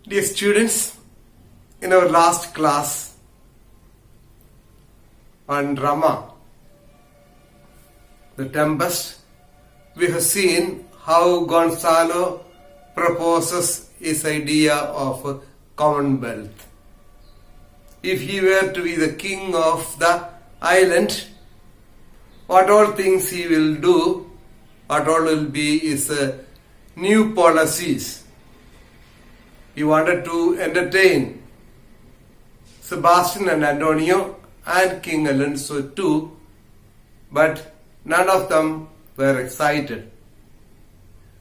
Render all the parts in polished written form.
Dear students, in our last class on Rama, the Tempest, we have seen how Gonzalo proposes his idea of Commonwealth. If he were to be the king of the island, what all things he will do, what all will be his new policies. He wanted to entertain Sebastian and Antonio and King Alonso too, but none of them were excited.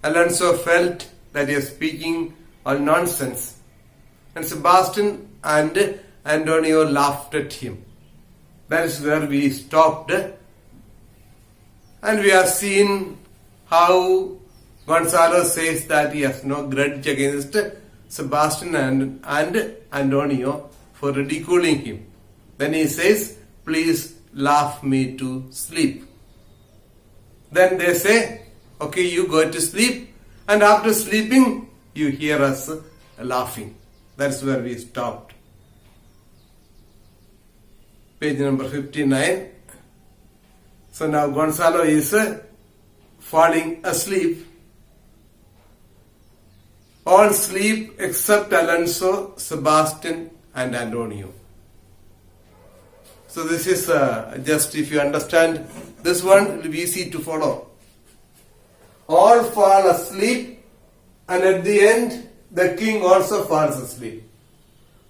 Alonso felt that he was speaking all nonsense, and Sebastian and Antonio laughed at him. That is where we stopped, and we have seen how Gonzalo says that he has no grudge against Sebastian and Antonio for ridiculing him. Then he says, please laugh me to sleep. Then they say, okay, you go to sleep, and after sleeping, you hear us laughing. That's where we stopped. Page number 59. So now Gonzalo is falling asleep. All sleep except Alonso, Sebastian and Antonio. So this is just, if you understand this one, it will be easy to follow. All fall asleep, and at the end the king also falls asleep.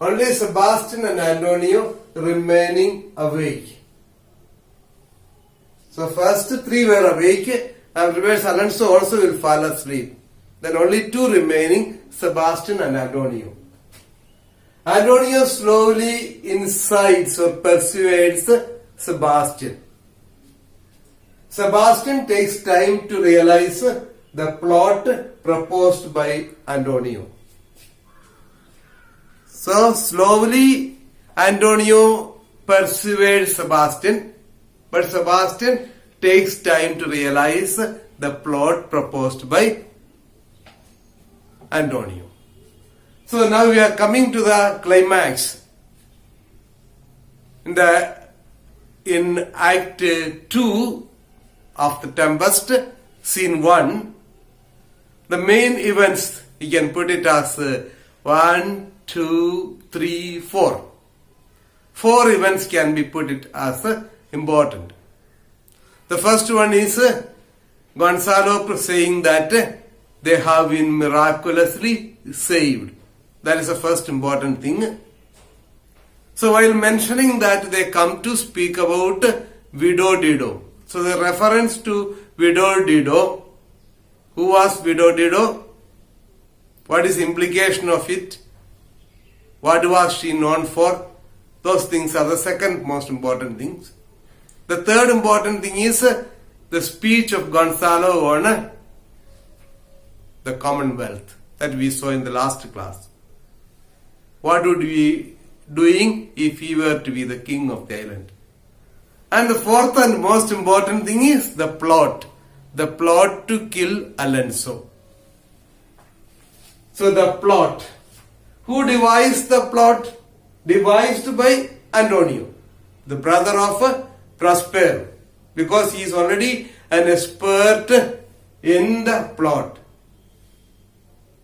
Only Sebastian and Antonio remaining awake. So first three were awake, afterwards Alonso also will fall asleep. Then only two remaining, Sebastian and Antonio. Antonio slowly incites or persuades Sebastian. Sebastian takes time to realize the plot proposed by Antonio. So slowly Antonio persuades Sebastian, but Sebastian takes time to realize the plot proposed by Antonio. So now we are coming to the climax. In Act 2 of the Tempest, Scene 1, the main events, you can put it as 1, 2, 3, 4. 4 events can be put it as important. The first one is Gonzalo saying that they have been miraculously saved. That is the first important thing. So while mentioning that, they come to speak about Widow Dido. So the reference to Widow Dido. Who was Widow Dido? What is the implication of it? What was she known for? Those things are the second most important things. The third important thing is the speech of Gonzalo on the Commonwealth that we saw in the last class. What would we be doing if he were to be the king of the island? And the fourth and most important thing is the plot. The plot to kill Alonso. So the plot. Who devised the plot? Devised by Antonio, the brother of Prospero, because he is already an expert in the plot.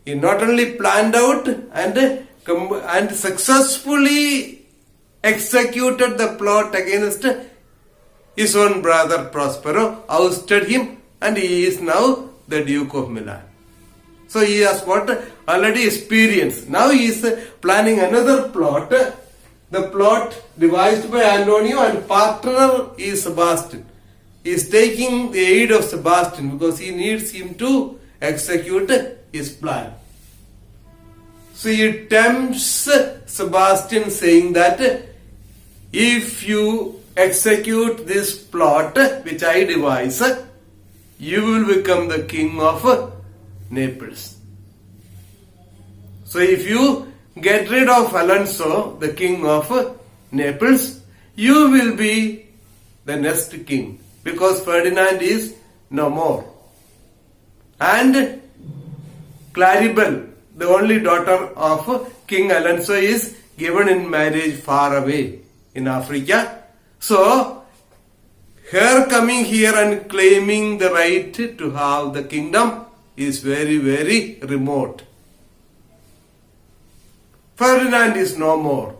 He not only planned out and successfully executed the plot against his own brother Prospero, ousted him, and he is now the Duke of Milan. So he has got already experience. Now he is planning another plot, the plot devised by Antonio, and partner is Sebastian. He is taking the aid of Sebastian because he needs him to execute his plan. So he tempts Sebastian saying that if you execute this plot which I devise, you will become the king of Naples. So if you get rid of Alonso, the king of Naples, you will be the next king, because Ferdinand is no more. And Claribel, the only daughter of King Alonso, is given in marriage far away in Africa. So, her coming here and claiming the right to have the kingdom is very, very remote. Ferdinand is no more.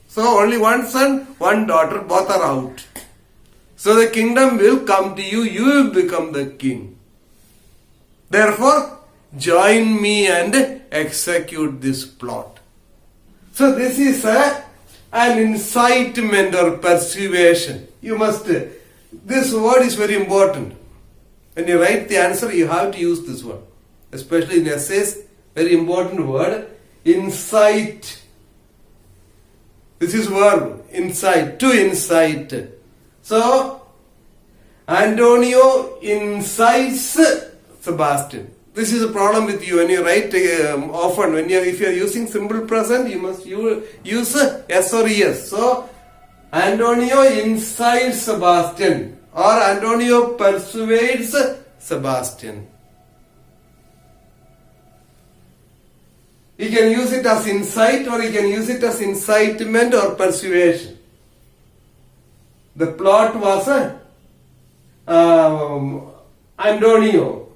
So only one son, one daughter, both are out. So the kingdom will come to you, you will become the king. Therefore, join me and execute this plot. So this is an incitement or persuasion. You must, this word is very important. When you write the answer, you have to use this word. Especially in essays, very important word, incite. This is verb, incite, to incite. So, Antonio incites Sebastian. This is a problem with you when you write often. If you are using simple present, you must use S or ES. So, Antonio incites Sebastian, or Antonio persuades Sebastian. You can use it as incite, or you can use it as incitement or persuasion. The plot was Antonio.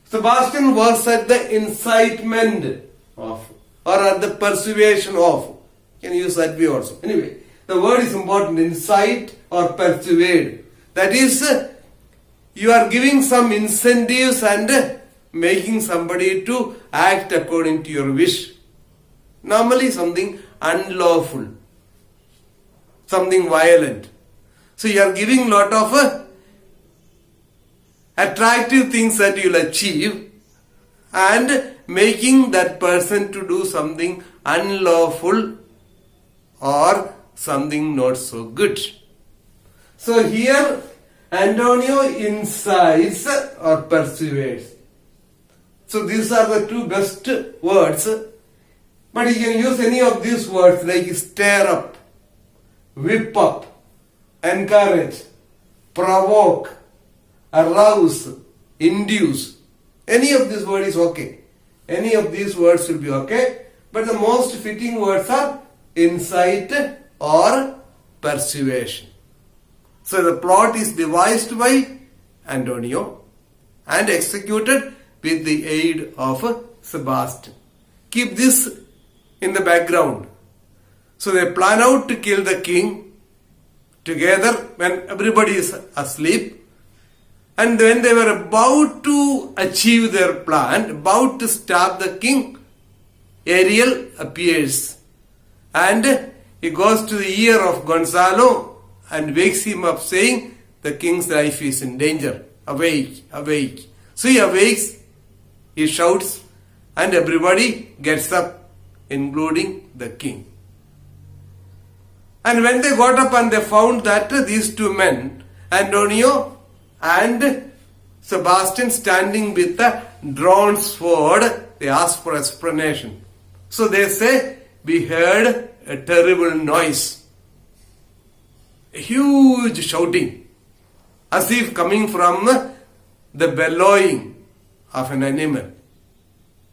Sebastian was at the incitement of, or at the persuasion of. You can use that way also. Anyway, the word is important, incite or persuade. That is, you are giving some incentives and making somebody to act according to your wish. Normally something unlawful, something violent. So you are giving lot of attractive things that you will achieve and making that person to do something unlawful or something not so good. So here Antonio incites or persuades. So these are the two best words. But you can use any of these words like stir up, whip up, encourage, provoke, arouse, induce. Any of these words is okay. Any of these words will be okay. But the most fitting words are incite or persuasion. So the plot is devised by Antonio and executed with the aid of Sebastian. Keep this in the background. So they plan out to kill the king together when everybody is asleep. And when they were about to achieve their plan, about to stab the king, Ariel appears. And he goes to the ear of Gonzalo and wakes him up saying, the king's life is in danger. Awake, awake. So he awakes, he shouts, and everybody gets up, including the king. And when they got up and they found that these two men, Antonio and Sebastian, standing with a drawn sword, they asked for explanation. So they say, we heard a terrible noise, a huge shouting, as if coming from the bellowing of an animal,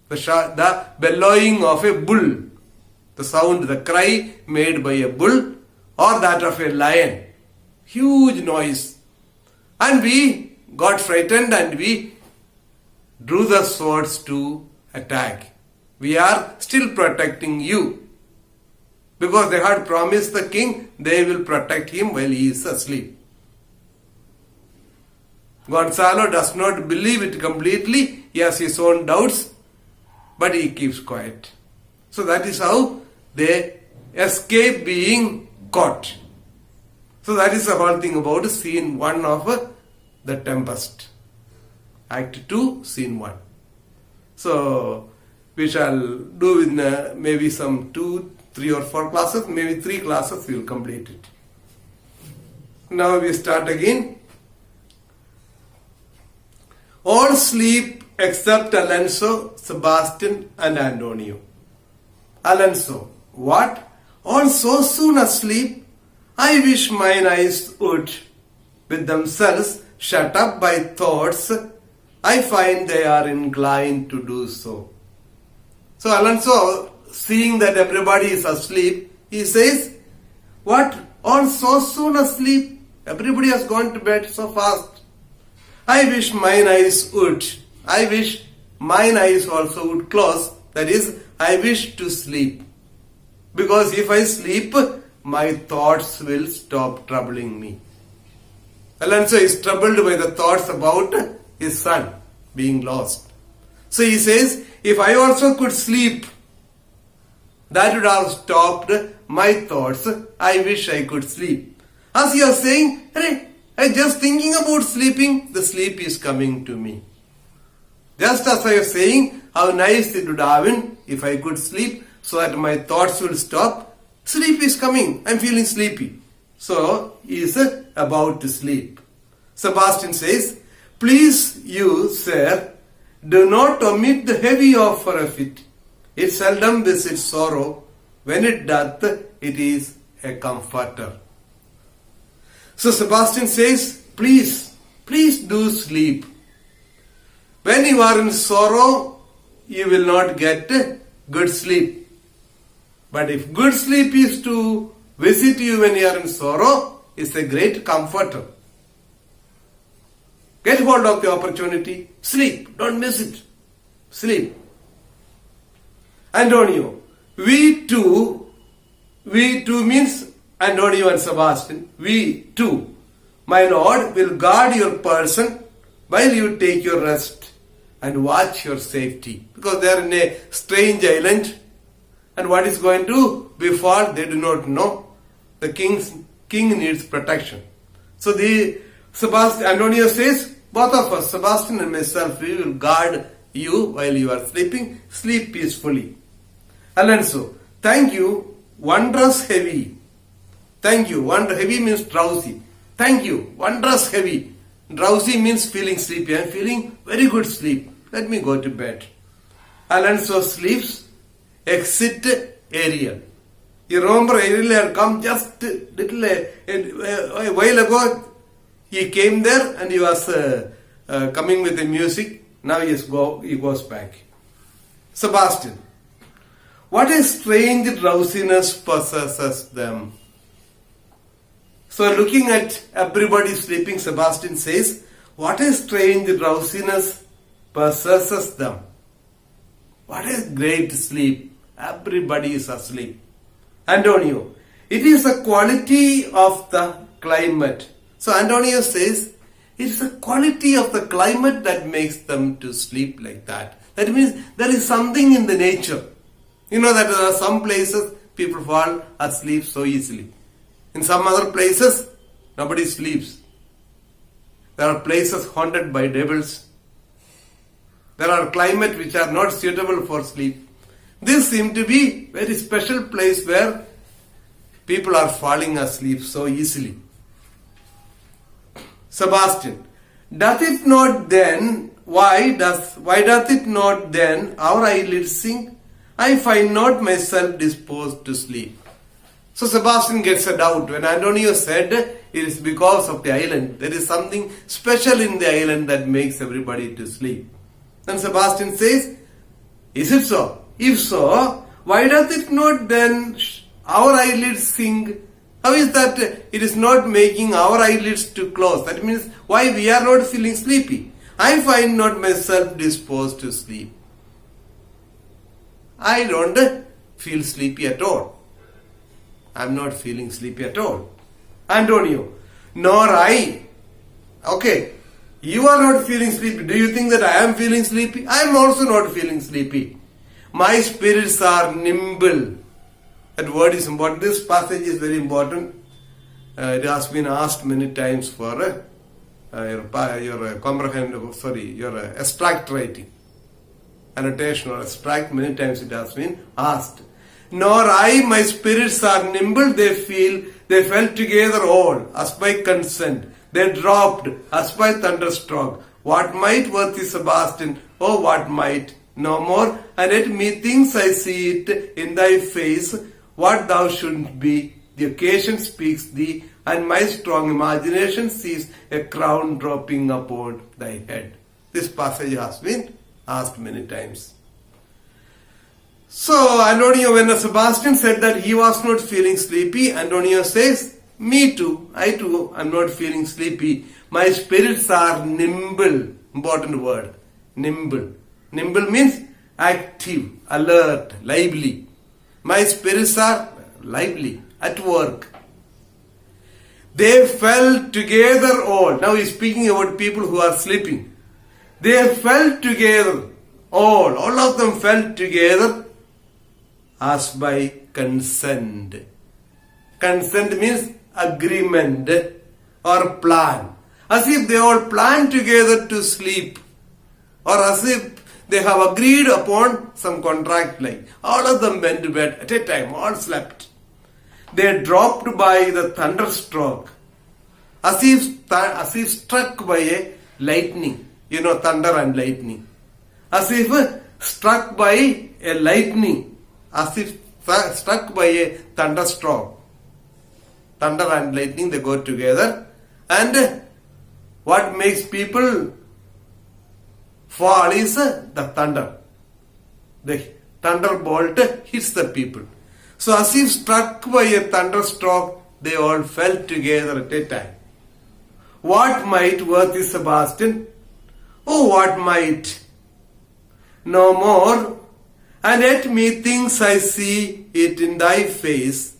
the bellowing of a bull, the sound, the cry made by a bull or that of a lion. Huge noise. And we got frightened and we drew the swords to attack. We are still protecting you. Because they had promised the king they will protect him while he is asleep. Gonzalo does not believe it completely. He has his own doubts, but he keeps quiet. So that is how they escape being caught. So that is the whole thing about scene 1 of The Tempest. Act 2, scene 1. So we shall do in maybe some 2, 3 or 4 classes, maybe 3 classes we will complete it. Now we start again. All sleep except Alonso, Sebastian and Antonio. Alonso, what? All so soon asleep? I wish mine eyes would, with themselves shut up by thoughts. I find they are inclined to do so. So Alonso, seeing that everybody is asleep, he says, "What? All so soon asleep? Everybody has gone to bed so fast. I wish mine eyes would. I wish mine eyes also would close. That is, I wish to sleep. Because if I sleep, my thoughts will stop troubling me." Alonso is troubled by the thoughts about his son being lost. So he says, if I also could sleep, that would have stopped my thoughts. I wish I could sleep. As you are saying, hey, I'm just thinking about sleeping, the sleep is coming to me. Just as I was saying, how nice it would have been if I could sleep so that my thoughts will stop. Sleep is coming. I'm feeling sleepy. So he is about to sleep. Sebastian says, "Please you, sir, do not omit the heavy offer of it. It seldom visits sorrow. When it doth, it is a comforter." So Sebastian says, please do sleep. When you are in sorrow, you will not get good sleep. But if good sleep is to visit you when you are in sorrow, it's a great comforter. Get hold of the opportunity. Sleep. Don't miss it. Sleep. Antonio. We two means Antonio and Sebastian. We too, my Lord, will guard your person while you take your rest and watch your safety. Because they are in a strange island, and what is going to befall, they do not know. The king needs protection. So Antonio says, both of us, Sebastian and myself, we will guard you while you are sleeping. Sleep peacefully. Alonso, thank you, wondrous heavy. Thank you. Heavy means drowsy. Thank you. Wondrous heavy. Drowsy means feeling sleepy. I am feeling very good sleep. Let me go to bed. Alonso sleeps. Exit Ariel. You remember Ariel had come just a while ago. He came there and he was coming with the music. Now he goes back. Sebastian. What a strange drowsiness possesses them. So looking at everybody sleeping, Sebastian says, what a strange drowsiness possesses them. What a great sleep. Everybody is asleep. Antonio, it is a quality of the climate. So Antonio says, it is a quality of the climate that makes them to sleep like that. That means there is something in the nature. You know that there are some places people fall asleep so easily. In some other places, nobody sleeps. There are places haunted by devils. There are climates which are not suitable for sleep. This seems to be a very special place where people are falling asleep so easily. Sebastian, doth it not then, why doth it not then our eyelids sink? I find not myself disposed to sleep. So Sebastian gets a doubt. When Antonio said it is because of the island, there is something special in the island that makes everybody to sleep. Then Sebastian says, is it so? If so, why doth it not then our eyelids sink? How is that it is not making our eyelids to close? That means why we are not feeling sleepy. I find not myself disposed to sleep. I don't feel sleepy at all. I am not feeling sleepy at all. Antonio, nor I. Okay, you are not feeling sleepy. Do you think that I am feeling sleepy? I am also not feeling sleepy. My spirits are nimble. That word is important. This passage is very important. It has been asked many times for your abstract writing. Annotation or abstract, many times it has been asked. Nor I, my spirits are nimble, they fell together all, as by consent. They dropped, as by thunderstruck. What might, worthy Sebastian, oh what might, no more, and yet methinks I see it in thy face, what thou shouldst be. The occasion speaks thee, and my strong imagination sees a crown dropping upon thy head. This passage has been asked many times. So Antonio, when Sebastian said that he was not feeling sleepy, Antonio says, me too, I too am not feeling sleepy. My spirits are nimble. Important word, nimble. Nimble means active, alert, lively. My spirits are lively, at work. They fell together all. Now he's speaking about people who are sleeping. They fell together all of them fell together as by consent. Consent means agreement or plan. As if they all planned together to sleep, or as if they have agreed upon some contract, like all of them went to bed at a time, all slept. They dropped by the thunderstroke, as if struck by a lightning. You know, thunder and lightning. As if struck by a lightning, as if struck by a thunderstroke. Thunder and lightning, they go together. And what makes people fall is the thunder. The thunderbolt hits the people. So as if struck by a thunderstroke, they all fell together at a time. What might, worthy Sebastian? Oh, what might? No more. And yet methinks I see it in thy face.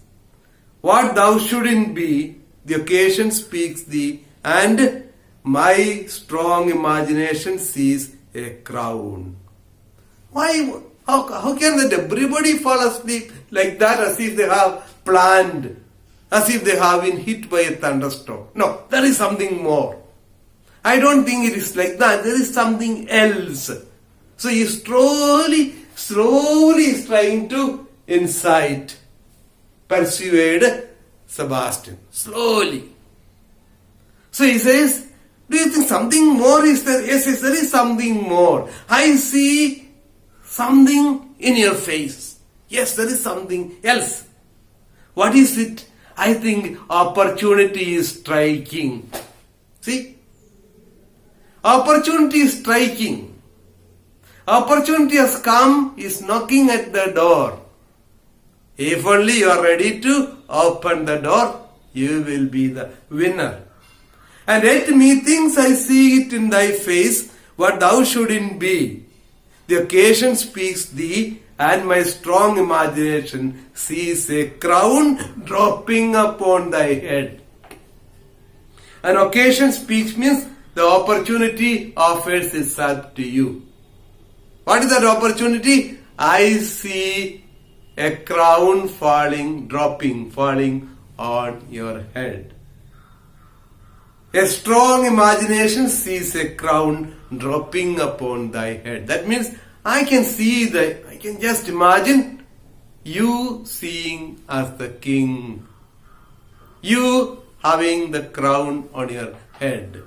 What thou shouldn't be, the occasion speaks thee, and my strong imagination sees a crown. Why? How can that everybody fall asleep like that, as if they have planned, as if they have been hit by a thunderstorm? No, there is something more. I don't think it is like that. There is something else. So he slowly is trying to incite, persuade Sebastian. Slowly. So he says, do you think something more is there? Yes, there is something more. I see something in your face. Yes, there is something else. What is it? I think opportunity is striking. See? Opportunity is striking. Opportunity has come, is knocking at the door. If only you are ready to open the door, you will be the winner. And yet methinks I see it in thy face, what thou shouldn't be. The occasion speaks thee, and my strong imagination sees a crown dropping upon thy head. An occasion speaks means the opportunity offers itself to you. What is that opportunity? I see a crown falling on your head. A strong imagination sees a crown dropping upon thy head. That means I can just imagine you seeing as the king. You having the crown on your head.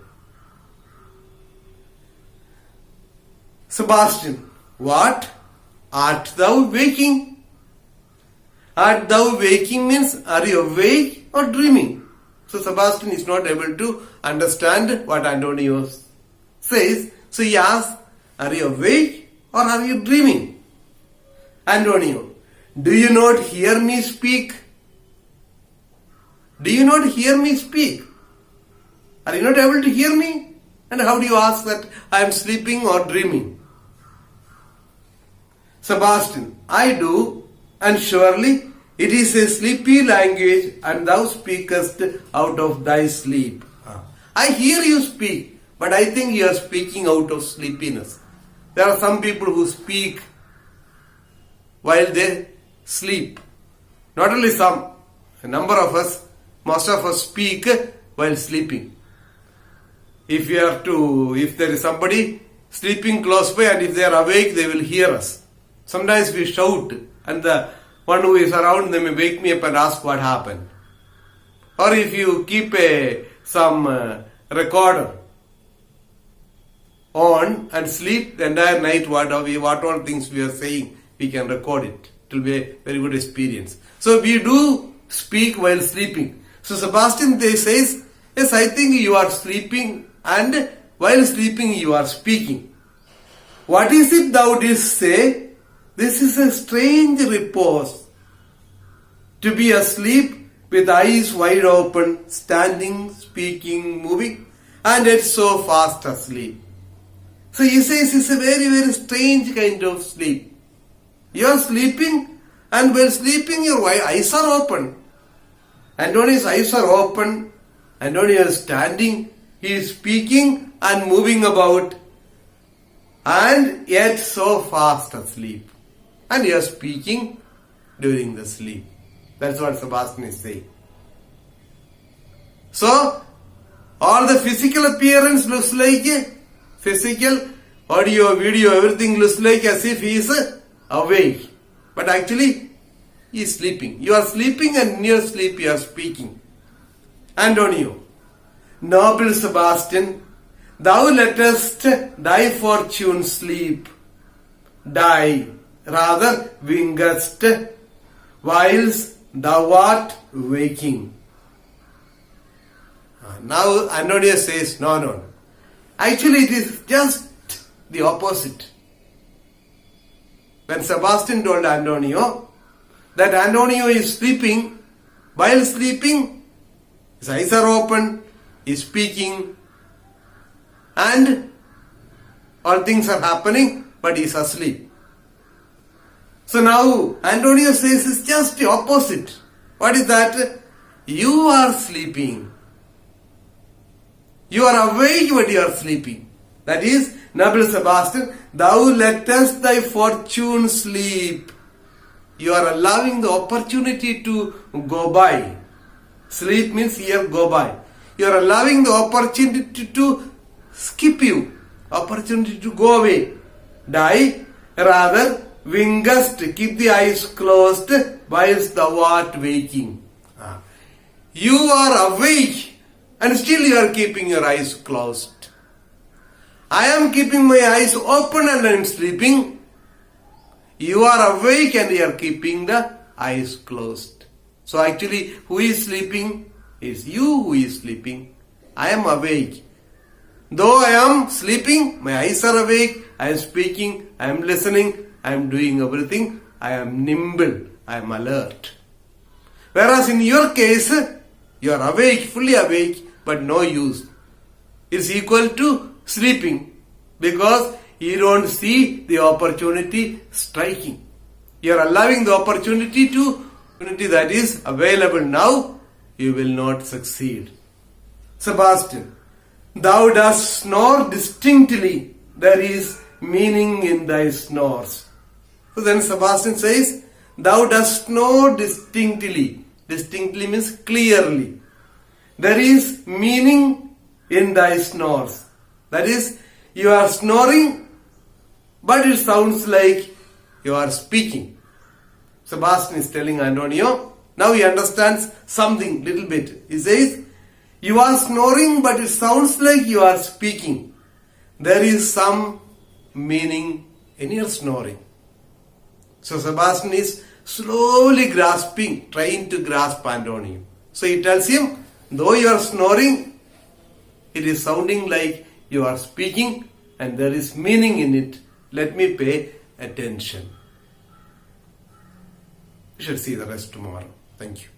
Sebastian, what? Art thou waking? Art thou waking means, are you awake or dreaming? So Sebastian is not able to understand what Antonio says. So he asks, are you awake or are you dreaming? Antonio, do you not hear me speak? Do you not hear me speak? Are you not able to hear me? And how do you ask that I am sleeping or dreaming? Sebastian, I do, and surely it is a sleepy language, and thou speakest out of thy sleep. I hear you speak, but I think you are speaking out of sleepiness. There are some people who speak while they sleep. Not only some, a number of us, most of us speak while sleeping. If there is somebody sleeping close by, and if they are awake, they will hear us. Sometimes we shout, and the one who is around them may wake me up and ask what happened. Or if you keep some recorder on and sleep the entire night, what all things we are saying, we can record it. It will be a very good experience. So we do speak while sleeping. So Sebastian says, yes, I think you are sleeping, and while sleeping you are speaking. What is it thou didst say? This is a strange repose. To be asleep with eyes wide open, standing, speaking, moving, and yet so fast asleep. So he says it's a very, very strange kind of sleep. You are sleeping, and while sleeping your eyes are open. Antonius' eyes are open. Antonius is standing. He is speaking and moving about, and yet so fast asleep. And you are speaking during the sleep. That's what Sebastian is saying. So, all the physical appearance looks like physical, audio, video, everything looks like as if he is awake. But actually, he is sleeping. You are sleeping, and in your sleep you are speaking. Antonio, noble Sebastian, thou lettest thy fortune sleep. Die, rather wingest, whilst thou art waking. Now Antonius says, no. Actually it is just the opposite. When Sebastian told Antonio that Antonio is sleeping, while sleeping, his eyes are open, he is speaking, and all things are happening, but he is asleep. So now Antonio says it's just the opposite. What is that? You are sleeping. You are awake, but you are sleeping. That is, noble Sebastian, thou lettest thy fortune sleep. You are allowing the opportunity to go by. Sleep means here go by. You are allowing the opportunity to skip you. Opportunity to go away. Die, rather wingest, keep the eyes closed whilst thou art waking. You are awake and still you are keeping your eyes closed. I am keeping my eyes open and I am sleeping. You are awake and you are keeping the eyes closed. So actually, who is sleeping? Is you who is sleeping. I am awake. Though I am sleeping, my eyes are awake, I am speaking, I am listening, I am doing everything, I am nimble, I am alert. Whereas in your case, you are awake, fully awake, but no use. It's equal to sleeping because you don't see the opportunity striking. You are allowing the opportunity that is available now, you will not succeed. Sebastian, thou dost snore distinctly, there is meaning in thy snores. So then Sebastian says, thou dost snore distinctly. Distinctly means clearly. There is meaning in thy snores. That is, you are snoring, but it sounds like you are speaking. Sebastian is telling Antonio, now he understands something little bit. He says, you are snoring, but it sounds like you are speaking. There is some meaning in your snoring. So Sebastian is slowly grasping, trying to grasp Antonio. So he tells him, though you are snoring, it is sounding like you are speaking and there is meaning in it. Let me pay attention. We shall see the rest tomorrow. Thank you.